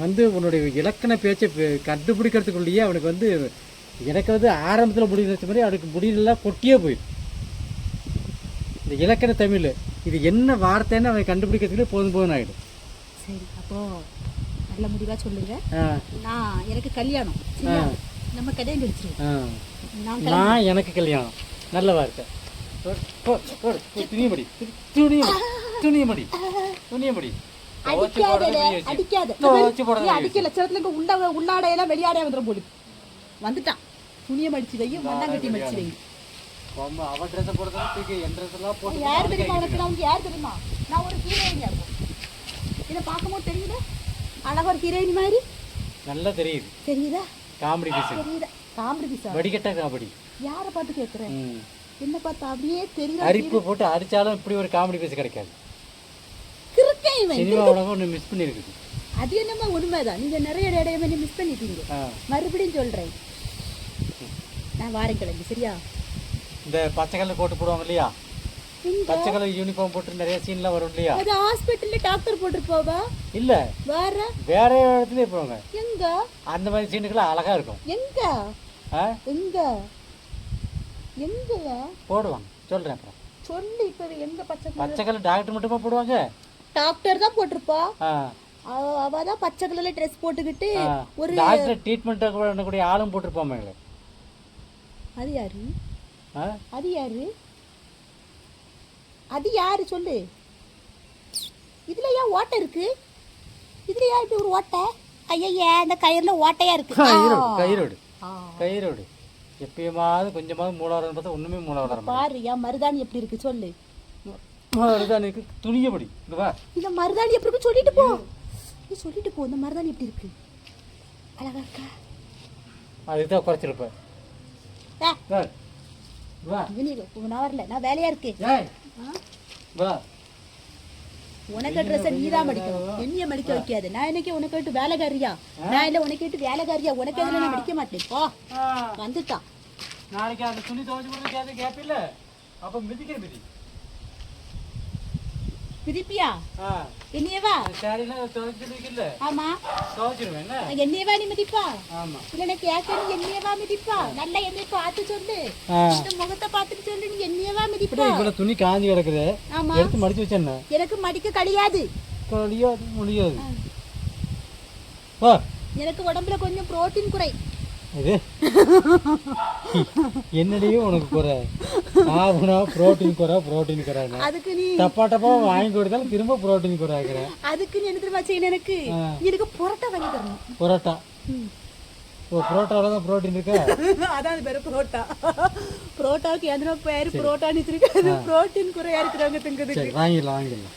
வந்து உன்னுடைய இலக்கண பேச்சை கண்டுபிடிக்கிறதுக்குள்ளேயே அவனுக்கு வந்து எனக்கு வந்து ஆரம்பத்தில் முடி நினைச்ச மாதிரி அவனுக்கு முடியெல்லாம் கொட்டியே போயிடும். இந்த இலக்கண தமிழ் இது என்ன வார்த்தைன்னு அவன் கண்டுபிடிக்கிறதுக்குள்ளே போதும் போதும் ஆகிடும். சரி, அப்போ நல்ல முடிவாக சொல்லுங்க. நான் எனக்கு கல்யாணம், நம்ம கதையை கழிச்சிருவோம். நான் எனக்கு கல்யாணம், நல்ல வார்த்தை. துணியமடி துணியமடி துணியமடி உள்ளாடையெல்லாம் வெளியாடைய வந்துடும் போது வந்துட்டான். துணியை மடிச்சு வையும், மண்ணாங்கட்டி மடிச்சு வையும். அவன் ட்ரெஸ் போடுறதுக்கு என் ட்ரெஸ் எல்லாம் போட்டு யார் தெரியுமா உனக்கு? நான் யார் தெரியுமா? நான் ஒரு ஹீரோயினியா இருக்கும். இதை பார்க்கும்போது தெரியுதா அழகா ஒரு ஹீரோயின் மாதிரி? நல்லா தெரியுது. தெரியுதா? காமெடி பீஸ் தெரியுதா? காமெடி பீஸா? வடிகட்ட காமெடி. யாரை பார்த்து கேட்குறேன்? என்ன பார்த்தா அப்படியே தெரியுது. அரிப்பு போட்டு அடிச்சாலும் இப்படி ஒரு காமெடி பீஸ் கிடைக்காது. சினிமாவோட ஒன்று மிஸ் பண்ணிருக்குது. அது என்னமா உண்மைதான். நீங்க நிறைய இடையே மிஸ் பண்ணிட்டீங்க. மறுபடியும் சொல்றேன், நான் வாரம் கிளம்பி. சரியா? இந்த பச்சை கலர் கோட்டு போடுவாங்க இல்லையா, பச்சை கலர் யூனிஃபார்ம் போட்டு நிறைய சீன்லாம் வரும் இல்லையா, அது ஹாஸ்பிட்டல்ல டாக்டர் போட்டுருப்போவா? இல்ல வேற இடத்துல போவாங்க. எங்க அந்த மாதிரி சீனுக்குலாம் அழகா இருக்கும். எங்க எங்க எங்க போடுவாங்க சொல்றேன் அப்புறம் சொல்லு. இப்ப எங்க பச்சை கலர் டாக்டர் மட்டுமா போடுவாங்க? டாக்டர் தான் போட்டிருப்பா. அவதான் பச்சை கலர்ல ட்ரெஸ் போட்டுக்கிட்டு ஒரு டாக்டர் ட்ரீட்மெண்ட் பண்ணக்கூடிய ஆளும் போட்டிருப்பாங்க. அது யாரு? அது யாரு? அது யாரு சொல்லு. இதுல ஏன் ஓட்டை இருக்கு? இதுல ஏன் இப்படி ஒரு ஓட்டை? ஐயா, இந்த கயிறுல ஓட்டையா இருக்கு. கயிறோடு கயிறோடு எப்பயுமாவது கொஞ்சமாவது மூலாவரம் பார்த்தா ஒண்ணுமே மூலாவரம் பாரு. ஏன் மருதாணி எப்படி இருக்கு சொல்லு. மருதாணிக்கு துணியபடி இந்த மருதாணி எப்படி இருக்கு சொல்லிட்டு போ. நீ சொல்லிட்டு போ. இந்த மருதாணி எப்படி இருக்கு? அழகா இருக்கா? அதுதான் குறைச்சிருப்பேன். நான் வரல, நான் வேலையா இருக்கேன். உனக்கு ட்ரெஸ் நீதான் மடிக்கணும், என்னைய மடிக்க வைக்காது. நான் என்னைக்கு உனக்கு விட்டு வேலைக்காரியா? நான் இல்ல உனக்கு விட்டு வேலைக்காரியா? உனக்கு எதுல நான் மடிக்க மாட்டேன். போ வந்துட்டான். நாளைக்கு அந்த துணி துவைச்சு போட்டு கேப் இல்ல, அப்ப மிதிக்கிற மிதி மிதிப்பியா? என்னையவா? ஆமா என்னையவா நீ மிதிப்பா? இல்ல எனக்கு கேட்க நீ என்னையவா மிதிப்பா? நல்லா என்னைய பார்த்து சொல்லு, இந்த முகத்தை பார்த்துட்டு சொல்லு. நீ என்னையவா மிதிப்பா? இவ்வளவு துணி காஞ்சி கிடக்குது, எடுத்து மடிச்சு வச்சேன். எனக்கு மடிக்க கிடையாது. முடியாது. எனக்கு உடம்புல கொஞ்சம் புரோட்டீன் குறை. என்னடியும் உனக்கு குறை? புரோட்டீன் குறை அதுக்கு நீ டப்பா வாங்கி கொடுத்தாலும் திரும்ப புரோட்டீன் குறை ஆகிறேன். அதுக்கு நீ என்ன தெரியுமா செய்யணும்? எனக்கு புரோட்டா வாங்கி தரணும். புரோட்டா? புரோட்டால தான் புரோட்டீன் இருக்கா? அதான் பேரு புரோட்டா. புரோட்டாவுக்கு எந்த பேரு புரோட்டான்னு இருக்கு. புரோட்டீன் குறையா இருக்கிறவங்க திங்கிறதுக்கு. வாங்கிடலாம்.